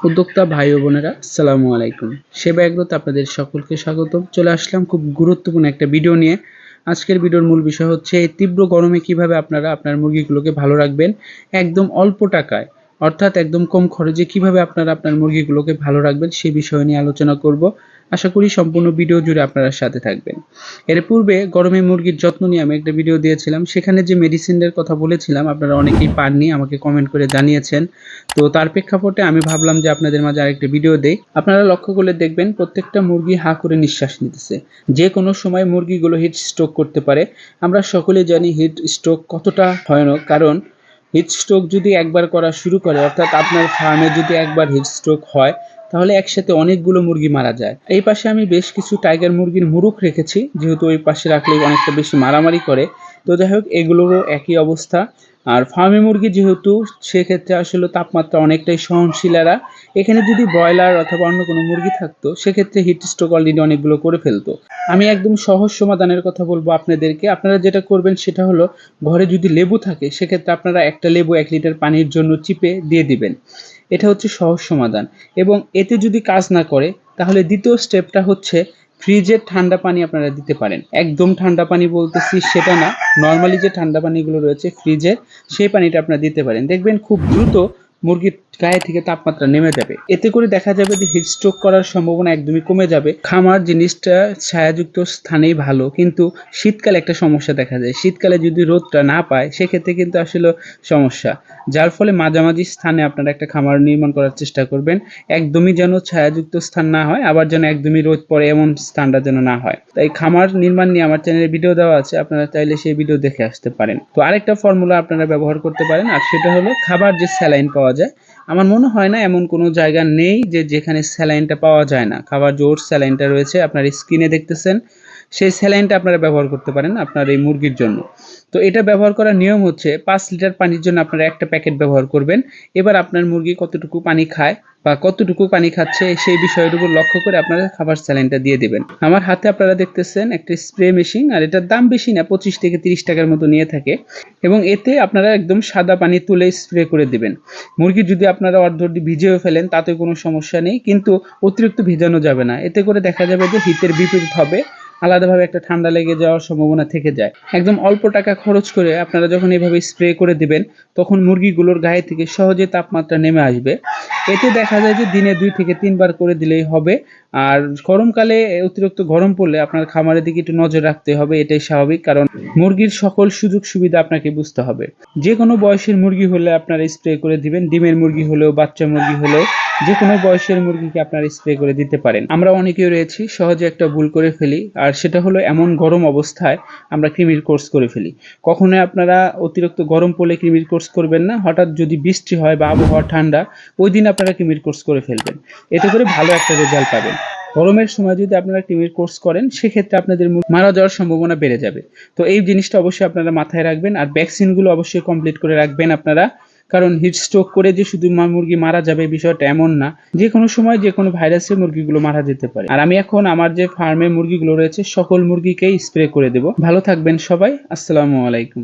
উদ্যোক্তা ভাই ও বোনেরা, আসসালামু আলাইকুম। সেবা এগ্রোতে আপনাদের সকলকে স্বাগতম। চলে আসলাম খুব গুরুত্বপূর্ণ একটা ভিডিও নিয়ে। আজকের ভিডিওর মূল বিষয় হচ্ছে এই তীব্র গরমে কিভাবে আপনারা আপনার মুরগিগুলোকে ভালো রাখবেন একদম অল্প টাকায়, অর্থাৎ একদম কম খরচে কিভাবে আপনারা আপনার মুরগিগুলোকে ভালো রাখবেন সেই বিষয় নিয়ে আলোচনা করব। আশা করি সম্পূর্ণ ভিডিও জুড়ে আপনারা সাথে থাকবেন। এর পূর্বে গরমে মুরগির যত্ন নিয়ে আমি একটা ভিডিও দিয়েছিলাম, সেখানে যে মেডিসিনের কথা বলেছিলাম আপনারা অনেকেই পাননি, আমাকে কমেন্ট করে জানিয়েছেন। তো তার প্রেক্ষাপটে আমি ভাবলাম যে আপনাদের মাঝে আরেকটা ভিডিও দেই। আপনারা লক্ষ্য করলে দেখবেন প্রত্যেকটা মুরগি হা করে নিঃশ্বাস নিতেছে। যে কোনো সময় মুরগিগুলো হিট স্ট্রোক করতে পারে। আমরা সকলেই জানি হিট স্ট্রোক কতটা ভয়ানক, কারণ হিট স্ট্রোক যদি একবার করা শুরু করে, অর্থাৎ আপনার ফার্মে যদি একবার হিট স্ট্রোক হয় তাহলে একসাথে অনেকগুলো মুরগি মারা যায়। এই পাশে আমি বেশ কিছু টাইগার মুরগির মুরুখ রেখেছি, যেহেতু ওই পাশে রাখলে অনেকটা বেশি মারামারি করে। তো যাই হোক, এগুলোরও একই অবস্থা। আর ফার্মে মুরগি যেহেতু, সেক্ষেত্রে আসলে তাপমাত্রা অনেকটাই সহনশীল এরা। এখানে যদি ব্রয়লার অথবা অন্য কোনো মুরগি থাকতো সেক্ষেত্রে হিট স্ট্রোক অলরেডি অনেকগুলো করে ফেলতো। আমি একদম সহজ সমাধানের কথা বলবো আপনাদেরকে। আপনারা যেটা করবেন সেটা হলো, ঘরে যদি লেবু থাকে সেক্ষেত্রে আপনারা একটা লেবু 1 লিটার পানির জন্য চিপে দিয়ে দিবেন। এটা হচ্ছে সহজ সমাধান। এবং এতে যদি কাজ না করে তাহলে দ্বিতীয় স্টেপটা হচ্ছে, ফ্রিজের ঠান্ডা পানি আপনারা দিতে পারেন। একদম ঠান্ডা পানি বলতেছি সেটা না, নর্মালি যে ঠান্ডা পানিগুলো রয়েছে ফ্রিজের, সেই পানিটা আপনারা দিতে পারেন। দেখবেন খুব দ্রুত মুরগির গায়ে থেকে তাপমাত্রা নেমে যাবে। এতে করে দেখা যাবে যে হিট স্ট্রোক করার সম্ভাবনা একদমই কমে যাবে। খামার জিনিসটা ছায়াযুক্ত স্থানেই ভালো, কিন্তু শীতকালে একটা সমস্যা দেখা যায়। শীতকালে যদি রোদটা না পায় সেক্ষেত্রে কিন্তু আসলে সমস্যা। যার ফলে মাঝামাঝি স্থানে আপনারা একটা খামার নির্মাণ করার চেষ্টা করবেন। একদমই যেন ছায়াযুক্ত স্থান না হয়, আবার যেন একদমই রোদ পড়ে এমন স্থানটা যেন না হয়। তাই খামার নির্মাণ নিয়ে আমার চ্যানেলে ভিডিও দেওয়া আছে, আপনারা চাইলে সেই ভিডিও দেখে আসতে পারেন। তো আরেকটা ফর্মুলা আপনারা ব্যবহার করতে পারেন, আর সেটা হলো খাবার যে স্যালাইন পাওয়া যায়। আমার মনে হয় না এমন কোনো জায়গা নেই যে যেখানে স্যালাইনটা পাওয়া যায় না। খাবার যে ওর স্যালাইনটা রয়েছে আপনার স্ক্রিনে দেখতেছেন, সেই স্যালাইনটা আপনারা ব্যবহার করতে পারেন আপনার এই মুরগির জন্য। তো এটা ব্যবহার করার নিয়ম হচ্ছে, 5 লিটার পানির জন্য আপনারা একটা প্যাকেট ব্যবহার করবেন। এবার আপনার মুরগি কতটুকু পানি খায় বা কতটুকু পানি খাচ্ছে সেই বিষয়ের উপর লক্ষ্য করে আপনারা খাবার স্যালাইনটা দিয়ে দিবেন। আমার হাতে আপনারা দেখতেছেন একটা স্প্রে মেশিন, আর এটার দাম বেশি না, 25 থেকে 30 টাকার মতো নিয়ে থাকে। এবং এতে আপনারা একদম সাদা পানি তুলে স্প্রে করে দিবেন। মুরগি যদি আপনারা অর্ধেক ভিজিয়েও ফেলেন তাতে কোনো সমস্যা নেই, কিন্তু অতিরিক্ত ভিজানো যাবে না। এতে করে দেখা যাবে যে হিতের বিপরীত হবে, আলাদাভাবে একটা ঠান্ডা লেগে যাওয়ার সম্ভাবনা থেকে যায়। একদম অল্প টাকা খরচ করে আপনারা যখন এভাবে স্প্রে করে দিবেন, তখন মুরগিগুলোর গায়ে থেকে সহজে তাপমাত্রা নেমে আসবে। এতে দেখা যায় যে দিনে 2 থেকে 3 বার করে দিলেই হবে। আর গরমকালে অতিরিক্ত গরম পড়লে আপনার খামারের দিকে একটু নজর রাখতে হবে, এটাই স্বাভাবিক, কারণ মুরগির সকল সুযোগ সুবিধা আপনাকে বুঝতে হবে। যে কোনো বয়সের মুরগি হলে আপনারা স্প্রে করে দিবেন, ডিমের মুরগি হলেও বাচ্চা মুরগি হলেও যে কোনো বয়সের মুরগিকে আপনারা স্প্রে করে দিতে পারেন। আমরা অনেকেই রয়েছি সহজে একটা ভুল করে ফেলি, আর সেটা হলো এমন গরম অবস্থায় আমরা কৃমির কোর্স করে ফেলি। কখনোই আপনারা অতিরিক্ত গরম পড়লে কৃমির কোর্স করবেন না। হঠাৎ যদি বৃষ্টি হয় বা আবহাওয়া ঠান্ডা, ওই দিন আপনারা কৃমির কোর্স করে ফেলবেন। এতে করে ভালো একটা রেজাল্ট পাবেন। গরমের সময় যদি আপনারা কৃমির কোর্স করেন সেক্ষেত্রে আপনাদের মারা যাওয়ার সম্ভাবনা বেড়ে যাবে। তো এই জিনিসটা অবশ্যই আপনারা মাথায় রাখবেন, আর ভ্যাকসিনগুলো অবশ্যই কমপ্লিট করে রাখবেন আপনারা। কারণ হিট স্ট্রোক করে যে শুধু মুরগি মারা যাবে বিষয়টা এমন না, যে কোনো সময় যে কোনো ভাইরাসে মুরগিগুলো মারা যেতে পারে। আর আমি এখন আমার যে ফার্মে মুরগিগুলো রয়েছে সকল মুরগিকেই স্প্রে করে দেব। ভালো থাকবেন সবাই, আসসালামু আলাইকুম।